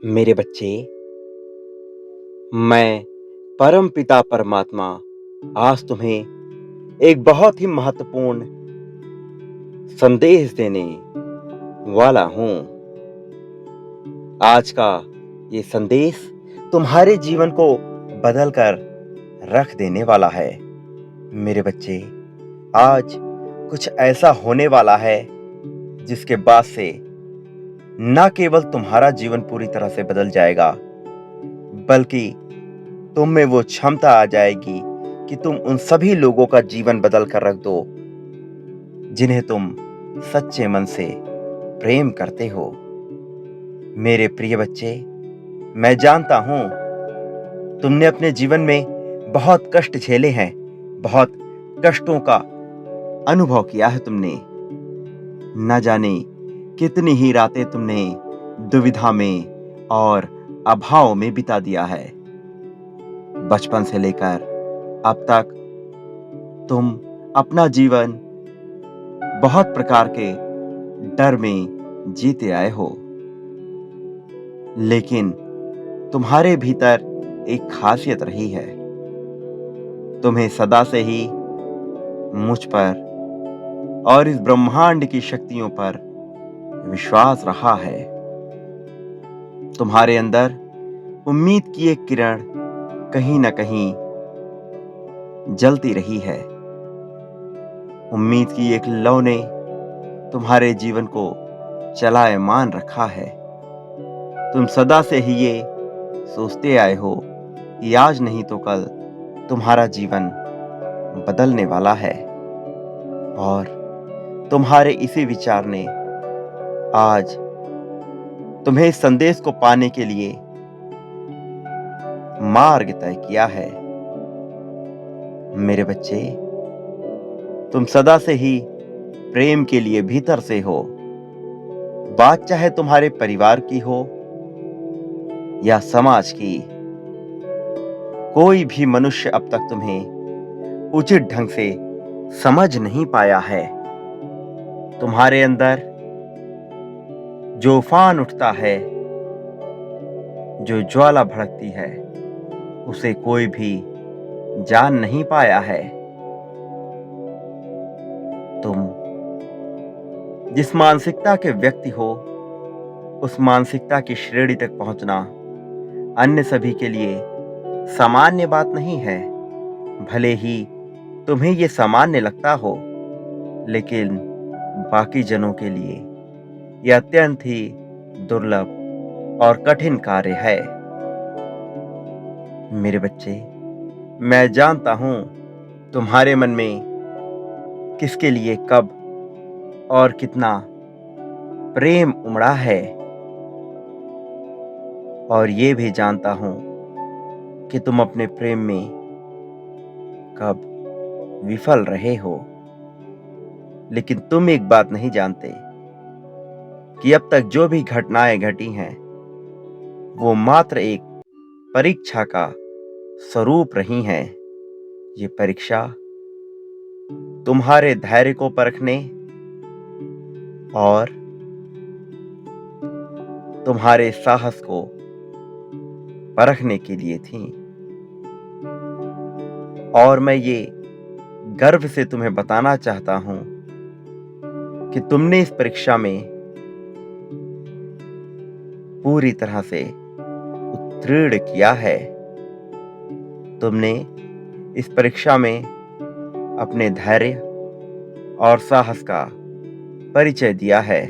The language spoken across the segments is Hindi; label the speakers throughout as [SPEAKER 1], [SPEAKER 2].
[SPEAKER 1] मेरे बच्चे, मैं परम पिता परमात्मा आज तुम्हें एक बहुत ही महत्वपूर्ण संदेश देने वाला हूं। आज का ये संदेश तुम्हारे जीवन को बदल कर रख देने वाला है। मेरे बच्चे, आज कुछ ऐसा होने वाला है जिसके बाद से न केवल तुम्हारा जीवन पूरी तरह से बदल जाएगा, बल्कि तुम में वो क्षमता आ जाएगी कि तुम उन सभी लोगों का जीवन बदल कर रख दो जिन्हें तुम सच्चे मन से प्रेम करते हो। मेरे प्रिय बच्चे, मैं जानता हूं तुमने अपने जीवन में बहुत कष्ट झेले हैं, बहुत कष्टों का अनुभव किया है तुमने। न जाने कितनी ही रातें तुमने दुविधा में और अभाव में बिता दिया है। बचपन से लेकर अब तक तुम अपना जीवन बहुत प्रकार के डर में जीते आए हो, लेकिन तुम्हारे भीतर एक खासियत रही है। तुम्हें सदा से ही मुझ पर और इस ब्रह्मांड की शक्तियों पर विश्वास रहा है। तुम्हारे अंदर उम्मीद की एक किरण कहीं न कहीं जलती रही है। उम्मीद की एक लौ ने तुम्हारे जीवन को चलायमान रखा है। तुम सदा से ही ये सोचते आए हो कि आज नहीं तो कल तुम्हारा जीवन बदलने वाला है, और तुम्हारे इसी विचार ने आज तुम्हें इस संदेश को पाने के लिए मार्ग तय किया है। मेरे बच्चे, तुम सदा से ही प्रेम के लिए भीतर से हो। बात चाहे तुम्हारे परिवार की हो या समाज की, कोई भी मनुष्य अब तक तुम्हें उचित ढंग से समझ नहीं पाया है। तुम्हारे अंदर जो उफान उठता है, जो ज्वाला भड़कती है, उसे कोई भी जान नहीं पाया है। तुम जिस मानसिकता के व्यक्ति हो, उस मानसिकता की श्रेणी तक पहुंचना अन्य सभी के लिए सामान्य बात नहीं है। भले ही तुम्हें ये सामान्य लगता हो, लेकिन बाकी जनों के लिए यह अत्यंत ही दुर्लभ और कठिन कार्य है। मेरे बच्चे, मैं जानता हूं तुम्हारे मन में किसके लिए कब और कितना प्रेम उमड़ा है, और ये भी जानता हूं कि तुम अपने प्रेम में कब विफल रहे हो। लेकिन तुम एक बात नहीं जानते कि अब तक जो भी घटनाएं घटी हैं, वो मात्र एक परीक्षा का स्वरूप रही हैं। ये परीक्षा तुम्हारे धैर्य को परखने और तुम्हारे साहस को परखने के लिए थी। और मैं ये गर्व से तुम्हें बताना चाहता हूं कि तुमने इस परीक्षा में पूरी तरह से उत्तीर्ण किया है। तुमने इस परीक्षा में अपने धैर्य और साहस का परिचय दिया है।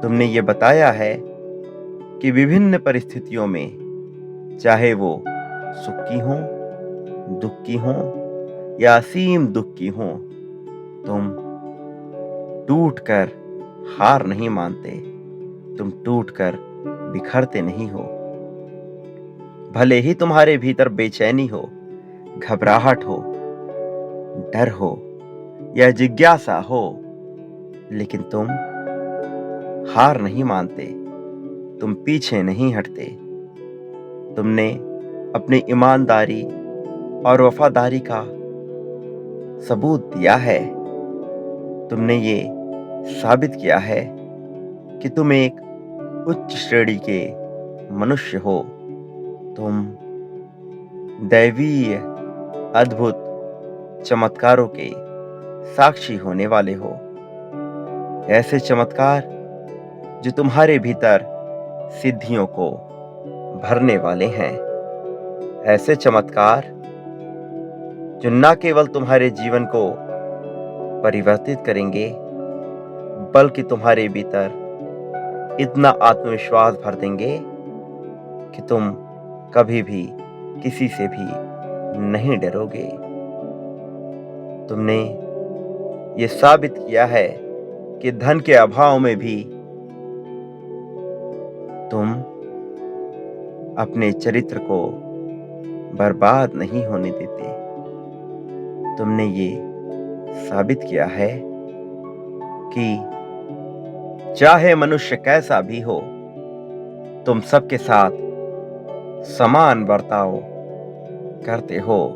[SPEAKER 1] तुमने ये बताया है कि विभिन्न परिस्थितियों में, चाहे वो सुख की हो, दुख की हो या असीम दुख की हो, तुम टूटकर हार नहीं मानते। तुम टूटकर बिखरते नहीं हो। भले ही तुम्हारे भीतर बेचैनी हो, घबराहट हो, डर हो या जिज्ञासा हो, लेकिन तुम हार नहीं मानते। तुम पीछे नहीं हटते। तुमने अपनी ईमानदारी और वफादारी का सबूत दिया है। तुमने ये साबित किया है कि तुम एक उच्च श्रेणी के मनुष्य हो। तुम दैवीय अद्भुत चमत्कारों के साक्षी होने वाले हो। ऐसे चमत्कार जो तुम्हारे भीतर सिद्धियों को भरने वाले हैं। ऐसे चमत्कार जो न केवल तुम्हारे जीवन को परिवर्तित करेंगे, बल्कि तुम्हारे भीतर इतना आत्मविश्वास भर देंगे कि तुम कभी भी किसी से भी नहीं डरोगे। तुमने ये साबित किया है कि धन के अभाव में भी तुम अपने चरित्र को बर्बाद नहीं होने देते। तुमने ये साबित किया है कि चाहे मनुष्य कैसा भी हो, तुम सबके साथ समान बर्ताव करते हो।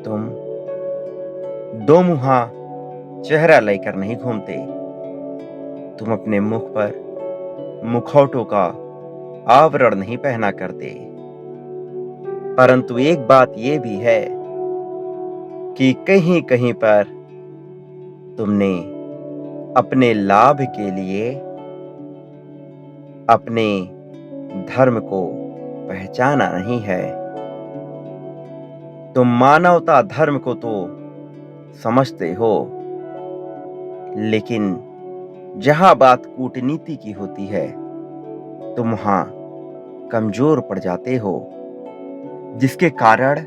[SPEAKER 1] तुम दो मुहा चेहरा लेकर नहीं घूमते। तुम अपने मुख पर मुखौटों का आवरण नहीं पहना करते। परंतु एक बात यह भी है कि कहीं कहीं पर तुमने अपने लाभ के लिए अपने धर्म को पहचाना नहीं है। तुम मानवता धर्म को तो समझते हो, लेकिन जहां बात कूटनीति की होती है, तुम वहां कमजोर पड़ जाते हो, जिसके कारण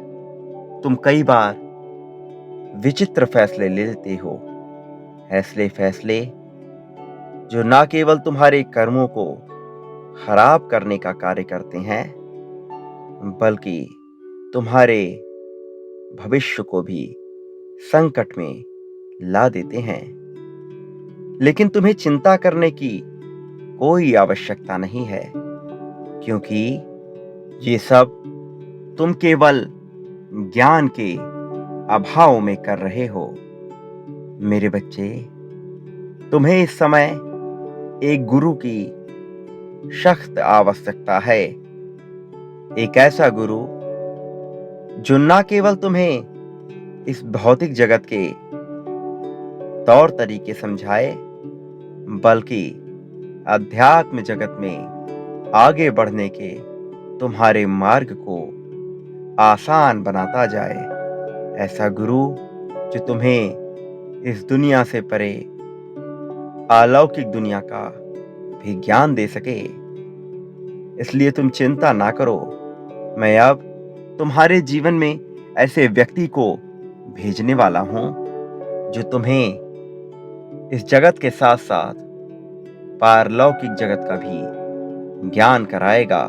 [SPEAKER 1] तुम कई बार विचित्र फैसले ले लेते हो। ऐसे फैसले जो ना केवल तुम्हारे कर्मों को खराब करने का कार्य करते हैं, बल्कि तुम्हारे भविष्य को भी संकट में ला देते हैं। लेकिन तुम्हें चिंता करने की कोई आवश्यकता नहीं है, क्योंकि ये सब तुम केवल ज्ञान के अभाव में कर रहे हो। मेरे बच्चे, तुम्हें इस समय एक गुरु की सख्त आवश्यकता है। एक ऐसा गुरु जो ना केवल तुम्हें इस भौतिक जगत के तौर तरीके समझाए, बल्कि अध्यात्म जगत में आगे बढ़ने के तुम्हारे मार्ग को आसान बनाता जाए। ऐसा गुरु जो तुम्हें इस दुनिया से परे अलौकिक दुनिया का भी ज्ञान दे सके। इसलिए तुम चिंता ना करो। मैं अब तुम्हारे जीवन में ऐसे व्यक्ति को भेजने वाला हूं जो तुम्हें इस जगत के साथ साथ पारलौकिक जगत का भी ज्ञान कराएगा।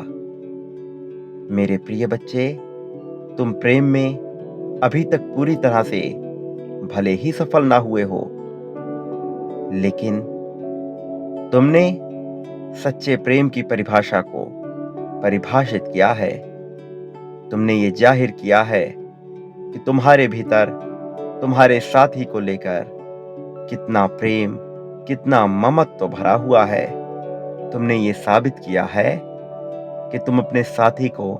[SPEAKER 1] मेरे प्रिय बच्चे, तुम प्रेम में अभी तक पूरी तरह से भले ही सफल ना हुए हो, लेकिन तुमने सच्चे प्रेम की परिभाषा को परिभाषित किया है। तुमने ये जाहिर किया है कि तुम्हारे भीतर तुम्हारे साथी को लेकर कितना प्रेम, कितना ममत्व भरा हुआ है। तुमने ये साबित किया है कि तुम अपने साथी को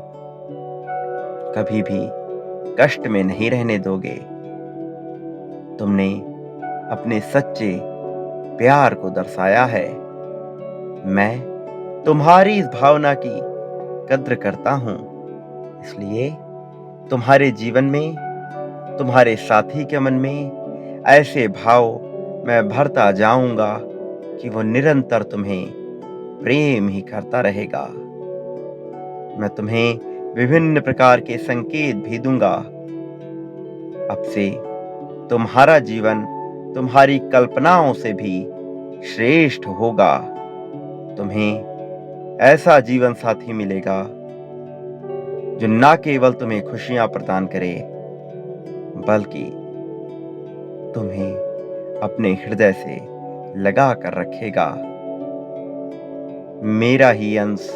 [SPEAKER 1] कभी भी कष्ट में नहीं रहने दोगे। तुमने अपने सच्चे प्यार को दर्शाया है। मैं तुम्हारी इस भावना की कद्र करता हूं, इसलिए तुम्हारे जीवन में, तुम्हारे साथी के मन में ऐसे भाव मैं भरता जाऊंगा कि वो निरंतर तुम्हें प्रेम ही करता रहेगा। मैं तुम्हें विभिन्न प्रकार के संकेत भी दूंगा। अब से तुम्हारा जीवन तुम्हारी कल्पनाओं से भी श्रेष्ठ होगा। तुम्हें ऐसा जीवन साथी मिलेगा जो न केवल तुम्हें खुशियां प्रदान करे, बल्कि तुम्हें अपने हृदय से लगा कर रखेगा। मेरा ही अंश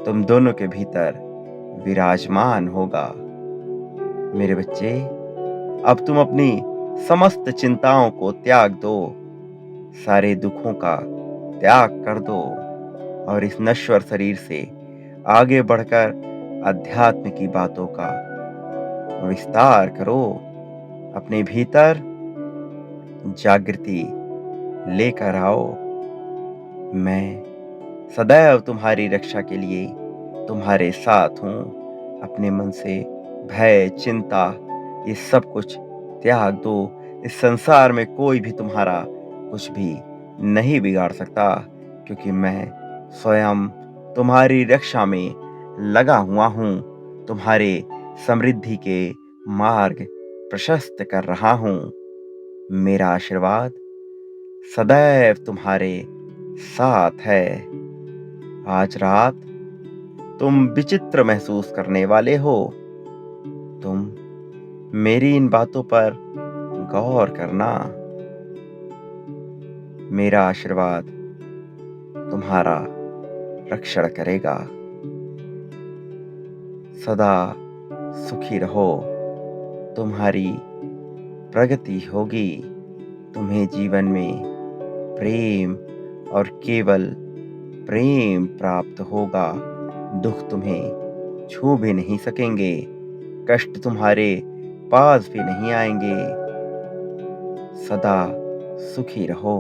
[SPEAKER 1] तुम दोनों के भीतर विराजमान होगा। मेरे बच्चे, अब तुम अपनी समस्त चिंताओं को त्याग दो, सारे दुखों का त्याग कर दो। और इस नश्वर शरीर से आगे बढ़कर अध्यात्म की बातों का विस्तार करो। अपने भीतर जागृति लेकर आओ। मैं सदैव तुम्हारी रक्षा के लिए तुम्हारे साथ हूँ। अपने मन से भय, चिंता ये सब कुछ त्याग दो। इस संसार में कोई भी तुम्हारा कुछ भी नहीं बिगाड़ सकता, क्योंकि मैं स्वयं तुम्हारी रक्षा में लगा हुआ हूँ। तुम्हारे समृद्धि के मार्ग प्रशस्त कर रहा हूँ। मेरा आशीर्वाद सदैव तुम्हारे साथ है। आज रात तुम विचित्र महसूस करने वाले हो। तुम मेरी इन बातों पर गौर करना। मेरा आशीर्वाद तुम्हारा रक्षण करेगा। सदा सुखी रहो। तुम्हारी प्रगति होगी। तुम्हें जीवन में प्रेम और केवल प्रेम प्राप्त होगा। दुख तुम्हें छू भी नहीं सकेंगे। कष्ट तुम्हारे पास भी नहीं आएंगे। सदा सुखी रहो।